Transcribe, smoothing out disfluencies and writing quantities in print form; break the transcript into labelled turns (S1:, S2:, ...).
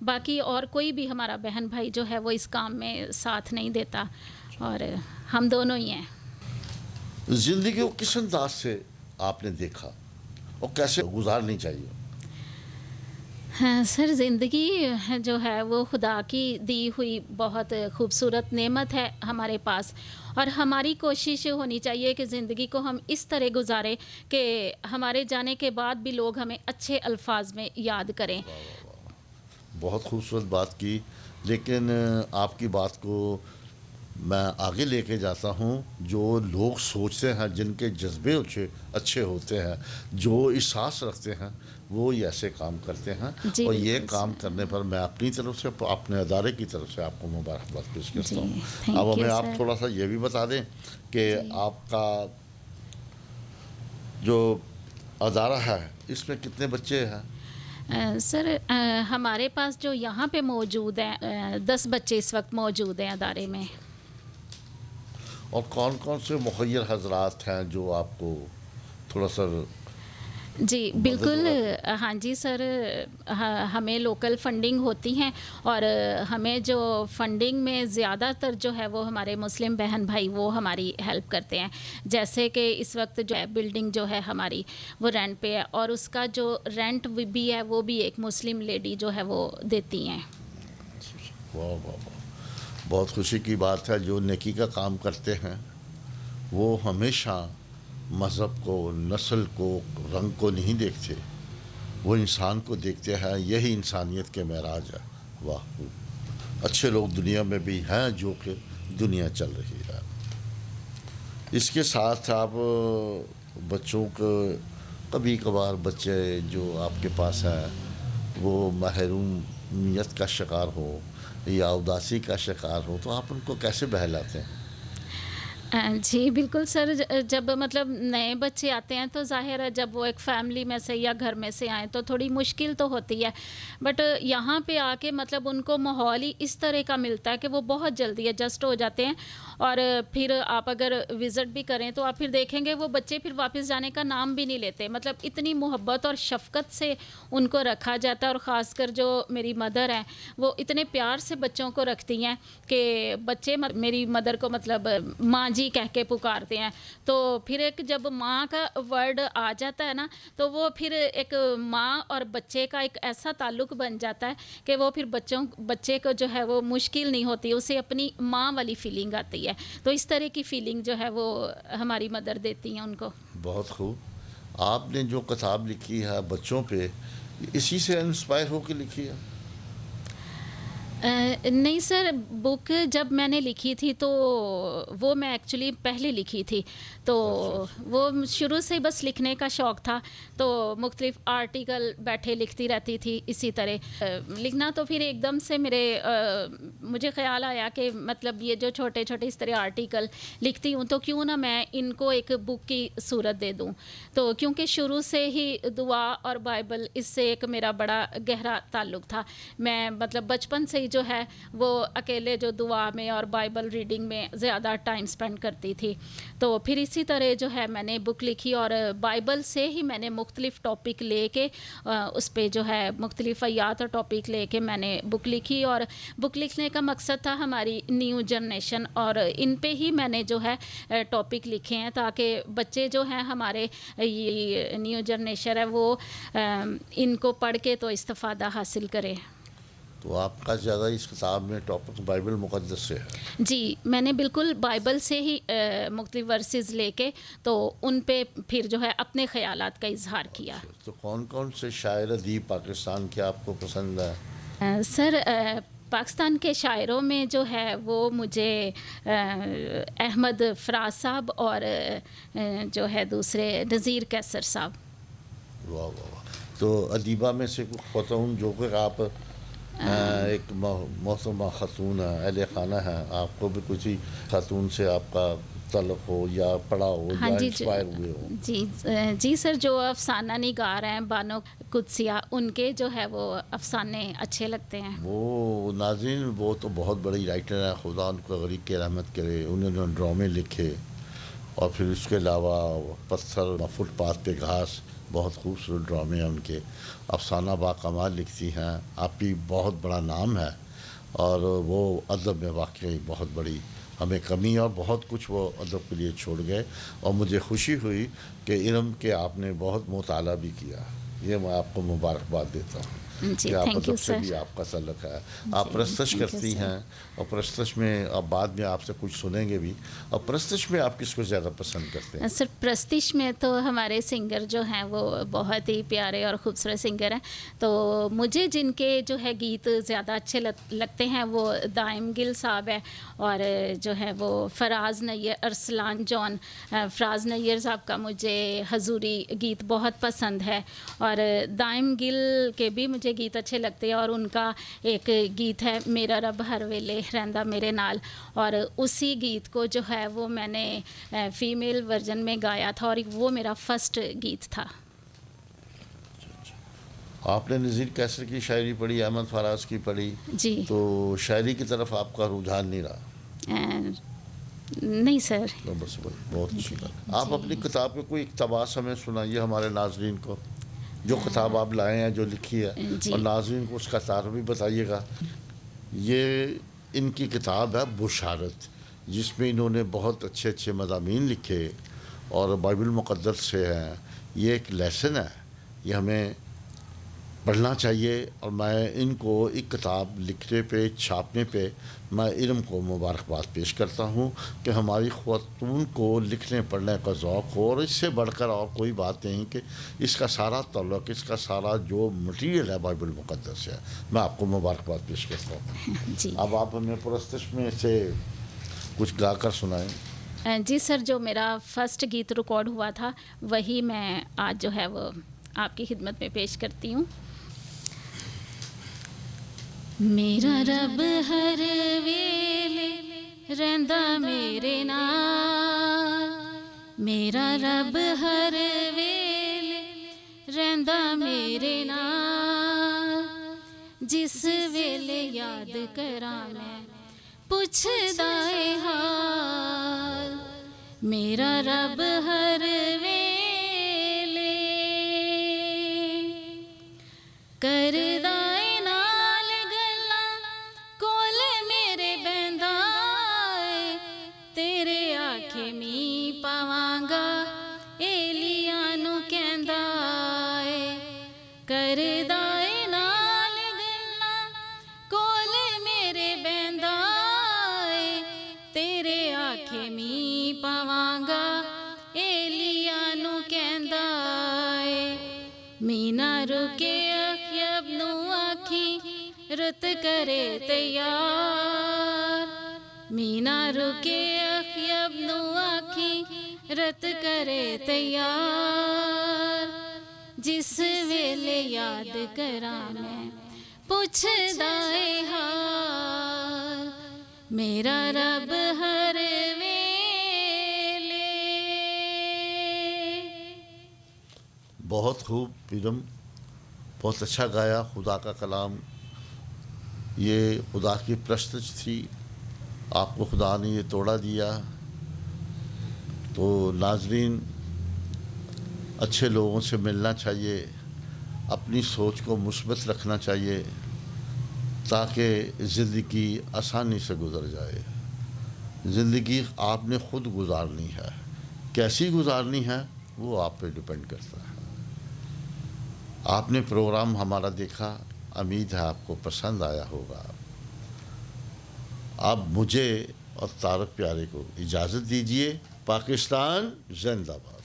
S1: باقی اور کوئی بھی ہمارا بہن بھائی جو ہے وہ اس کام میں ساتھ نہیں دیتا، اور ہم دونوں ہی ہیں۔
S2: زندگی کو کس انداز سے آپ نے دیکھا اور کیسے گزارنی چاہیے؟
S1: ہاں سر، زندگی جو ہے وہ خدا کی دی ہوئی بہت خوبصورت نعمت ہے ہمارے پاس، اور ہماری کوشش ہونی چاہیے کہ زندگی کو ہم اس طرح گزاریں کہ ہمارے جانے کے بعد بھی لوگ ہمیں اچھے الفاظ میں یاد کریں۔
S2: بہت خوبصورت بات کی، لیکن آپ کی بات کو میں آگے لے کے جاتا ہوں۔ جو لوگ سوچتے ہیں، جن کے جذبے اچھے ہوتے ہیں، جو احساس رکھتے ہیں، وہ یہ ایسے کام کرتے ہیں،
S1: جی
S2: اور یہ
S1: بالکل
S2: کام
S1: سر۔
S2: کرنے پر میں اپنی طرف سے، اپنے ادارے کی طرف سے آپ کو مبارکباد پیش کرتا
S1: جی
S2: ہوں۔
S1: تھینک
S2: اب
S1: یو
S2: ہمیں آپ
S1: سر۔
S2: تھوڑا سا یہ بھی بتا دیں کہ
S1: جی
S2: آپ کا جو ادارہ ہے اس میں کتنے بچے ہیں؟
S1: سر ہمارے پاس جو یہاں پہ موجود ہیں 10 بچے اس وقت موجود ہیں ادارے میں۔
S2: اور کون کون سے مخیر حضرات ہیں جو آپ کو تھوڑا سا
S1: جی بالکل، ہاں جی سر، ہمیں لوکل فنڈنگ ہوتی ہیں، اور ہمیں جو فنڈنگ میں زیادہ تر جو ہے وہ ہمارے مسلم بہن بھائی وہ ہماری ہیلپ کرتے ہیں۔ جیسے کہ اس وقت جو ہے بلڈنگ جو ہے ہماری وہ رینٹ پہ ہے، اور اس کا جو رینٹ بھی ہے وہ بھی ایک مسلم لیڈی جو ہے وہ دیتی ہیں۔
S2: واہ واہ واہ، بہت خوشی کی بات ہے۔ جو نیکی کا کام کرتے ہیں وہ ہمیشہ مذہب کو، نسل کو، رنگ کو نہیں دیکھتے، وہ انسان کو دیکھتے ہیں۔ یہی انسانیت کے معراج ہے۔ واہ، اچھے لوگ دنیا میں بھی ہیں جو کہ دنیا چل رہی ہے۔ اس کے ساتھ آپ بچوں کو، کبھی کبھار بچے جو آپ کے پاس ہیں وہ محرومیت کا شکار ہو یا اداسی کا شکار ہو، تو آپ ان کو کیسے بہلاتے ہیں؟
S1: جی بالکل سر، جب مطلب نئے بچے آتے ہیں تو ظاہر ہے جب وہ ایک فیملی میں سے یا گھر میں سے آئیں تو تھوڑی مشکل تو ہوتی ہے، بٹ یہاں پہ آ کے مطلب ان کو ماحول ہی اس طرح کا ملتا ہے کہ وہ بہت جلدی ایڈجسٹ ہو جاتے ہیں، اور پھر آپ اگر وزٹ بھی کریں تو آپ پھر دیکھیں گے وہ بچے پھر واپس جانے کا نام بھی نہیں لیتے، مطلب اتنی محبت اور شفقت سے ان کو رکھا جاتا ہے۔ اور خاص کر جو میری مدر ہیں وہ اتنے پیار سے بچوں کو رکھتی ہیں کہ بچے میری مدر کو مطلب ماں جی کہہ کے پکارتے ہیں، تو پھر ایک جب ماں کا ورڈ آ جاتا ہے نا تو وہ پھر ایک ماں اور بچے کا ایک ایسا تعلق بن جاتا ہے کہ وہ پھر بچے کو جو ہے وہ مشکل نہیں ہوتی، اسے اپنی ماں والی فیلنگ آتی ہے، تو اس طرح کی فیلنگ جو ہے وہ ہماری مدر دیتی ہیں ان کو۔
S2: بہت خوب۔ آپ نے جو کتاب لکھی ہے بچوں پہ، اسی سے انسپائر ہو کے لکھی ہے؟
S1: نہیں سر، بک جب میں نے لکھی تھی تو وہ میں ایکچولی پہلے لکھی تھی، تو وہ شروع سے بس لکھنے کا شوق تھا، تو مختلف آرٹیکل بیٹھے لکھتی رہتی تھی اسی طرح لکھنا، تو پھر ایک دم سے مجھے خیال آیا کہ مطلب یہ جو چھوٹے چھوٹے اس طرح آرٹیکل لکھتی ہوں تو کیوں نہ میں ان کو ایک بک کی صورت دے دوں، تو کیونکہ شروع سے ہی دعا اور بائبل اس سے ایک میرا بڑا گہرا تعلق تھا۔ میں مطلب بچپن سے ہی جو ہے وہ اکیلے جو دعا میں اور بائبل ریڈنگ میں زیادہ ٹائم سپینڈ کرتی تھی، تو پھر اسی طرح جو ہے میں نے بک لکھی، اور بائبل سے ہی میں نے مختلف ٹاپک لے کے اس پہ جو ہے مختلف آیات اور ٹاپک لے کے میں نے بک لکھی، اور بک لکھنے کا مقصد تھا ہماری نیو جنریشن، اور ان پہ ہی میں نے جو ہے ٹاپک لکھے ہیں تاکہ بچے جو ہیں ہمارے یہ نیو جنریشن ہے وہ ان کو پڑھ کے تو استفادہ حاصل کرے۔
S2: تو آپ کا زیادہ اس کتاب میں ٹاپک بائبل مقدس سے ہے؟
S1: جی میں نے بالکل بائبل سے ہی مختلف ورسز لے کے تو ان پہ پھر جو ہے اپنے خیالات کا اظہار کیا۔
S2: تو کون کون سے شاعر ادیب پاکستان کے آپ کو پسند ہے؟
S1: سر پاکستان کے شاعروں میں جو ہے وہ مجھے احمد فراز صاحب اور جو ہے دوسرے نذیر کیسر صاحب۔
S2: واہ واہ واہ۔ تو ادیبہ میں سے کچھ خاتون جو کہ آپ ایک محترمہ خاتون اہل خانہ ہیں، آپ کو بھی کسی خاتون سے آپ کا تعلق ہو یا پڑھا ہو یا انسپائر ہوئے ہو؟
S1: جی سر، جو افسانہ نگار ہیں بانو قدسیہ، ان کے جو ہے وہ افسانے اچھے لگتے ہیں۔
S2: وہ ناظرین وہ تو بہت بڑی رائٹر ہیں، خدا ان کو غریق کی رحمت کرے۔ انہوں نے ڈرامے لکھے، اور پھر اس کے علاوہ پتھر، فٹ پاتھ پہ گھاس، بہت خوبصورت ڈرامے ہیں ان کے. افسانہ با کمال لکھتی ہیں. آپ کی بہت بڑا نام ہے اور وہ ادب میں واقعی بہت بڑی ہمیں کمی اور بہت کچھ وہ ادب کے لیے چھوڑ گئے. اور مجھے خوشی ہوئی کہ علم کے آپ نے بہت مطالعہ بھی کیا. یہ میں آپ کو مبارکباد دیتا ہوں
S1: جی
S2: کہ آپ
S1: تھینک یو
S2: ادب سے
S1: سر.
S2: بھی آپ کا تعلق ہے. آپ
S1: جی
S2: پرستش
S1: تھینک یو
S2: کرتی
S1: سر.
S2: ہیں اور پرستش میں اب بعد میں آپ سے کچھ سنیں گے بھی. اور پرستش میں آپ کس کو زیادہ پسند کرتے ہیں؟
S1: سر پرستش میں تو ہمارے سنگر جو ہیں وہ بہت ہی پیارے اور خوبصورت سنگر ہیں. تو مجھے جن کے جو ہے گیت زیادہ اچھے لگتے ہیں وہ دائم گل صاحب ہے اور جو ہے وہ فراز نیر ارسلان جون. فراز نیر صاحب کا مجھے حضوری گیت بہت پسند ہے اور دائم گل کے بھی مجھے گیت اچھے لگتے ہیں. اور ان کا ایک گیت ہے میرا رب ہر ویلے رہندا میرے نال اور اسی گیت کو جو ہے وہ میں نے فیمیل ورژن میں گایا تھا اور وہ میرا فرسٹ گیت تھا.
S2: آپ نے نذیر کیسر کی شاعری پڑھی, احمد فراز کی پڑھی,
S1: جی
S2: تو شاعری کی طرف آپ کا رجحان نہیں رہا؟
S1: نہیں سر.
S2: تو بس بہت اچھی بات. آپ اپنی کتاب کے کوئی اقتباس ہمیں سنائیے ہمارے ناظرین کو, جو کتاب آپ لائے ہیں جو لکھی ہے,
S1: جی.
S2: اور ناظرین کو اس کا تعارف بھی بتائیے گا. یہ ان کی کتاب ہے بشارت, جس میں انہوں نے بہت اچھے اچھے مضامین لکھے اور بائبل مقدس سے ہیں. یہ ایک لیسن ہے, یہ ہمیں پڑھنا چاہیے. اور میں ان کو ایک کتاب لکھنے پہ چھاپنے پہ میں علم کو مبارکباد پیش کرتا ہوں کہ ہماری خواتون کو لکھنے پڑھنے کا ذوق ہو. اور اس سے بڑھ کر اور کوئی بات نہیں کہ اس کا سارا تعلق, اس کا سارا جو مٹیریل ہے بائبل مقدس ہے. میں آپ کو مبارکباد پیش کرتا ہوں.
S1: جی.
S2: اب آپ ہمیں پرستش میں سے کچھ گا کر سنائیں.
S1: جی سر, جو میرا فرسٹ گیت ریکارڈ ہوا تھا وہی میں آج جو ہے وہ آپ کی خدمت میں پیش کرتی ہوں. میرا رب ہر ویلے رہندا میرے نال, میرا رب ہر ویلے رہندا میرے نال, جس ویلے یاد کراں میں پوچھدا اے حال. میرا رب ہر ویلے کردا اے نال گلاں کول میرے بہندا اے, تیرے آکھے می پاواں گا ایلیاں نو کہندا اے. کردا اے نال گلاں کول میرے بہندا اے, تیرے آکھے می پاواں گا ایلیاں نو کہندا اے. مینا رکے اخیب نو آکھی رت کرے تیار, مینا رکے اخیب نو آکھی رت کرے تیار, جس ویلے یاد کراں میں پوچھدا اے حال. میرا رب ہر ویلے.
S2: بہت خوب بیگم, بہت اچھا گایا. خدا کا کلام یہ خدا کی پرستش تھی, آپ کو خدا نے یہ توڑا دیا. تو ناظرین, اچھے لوگوں سے ملنا چاہیے, اپنی سوچ کو مثبت رکھنا چاہیے تاکہ زندگی آسانی سے گزر جائے. زندگی آپ نے خود گزارنی ہے, کیسی گزارنی ہے وہ آپ پہ ڈیپینڈ کرتا ہے. آپ نے پروگرام ہمارا دیکھا, امید ہے آپ کو پسند آیا ہوگا. اب مجھے اور طارق پیارے کو اجازت دیجیے. پاکستان زندہ باد.